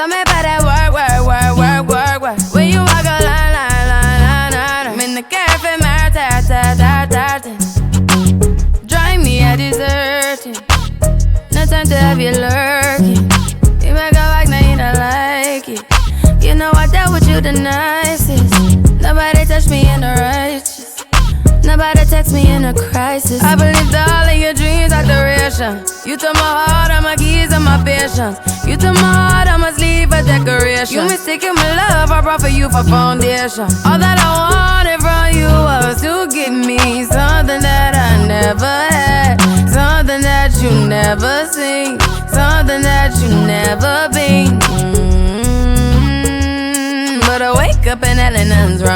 So me put that work. When you walk a line. I'm in the cafe, drive me a deserting. No time to have you lurking. You make a like, now you don't like it. You know I dealt with you the nicest. Nobody touched me in the righteous. Nobody text me in a crisis. I believed all of your dreams are duration. You took my heart, all my keys, and my patience. You took my heart, I must leave a decoration. You mistaken my love, I brought for you for foundation. All that I wanted from you was to give me something that I never had, something that you never seen, something that you never been. But I wake up and nothing's wrong.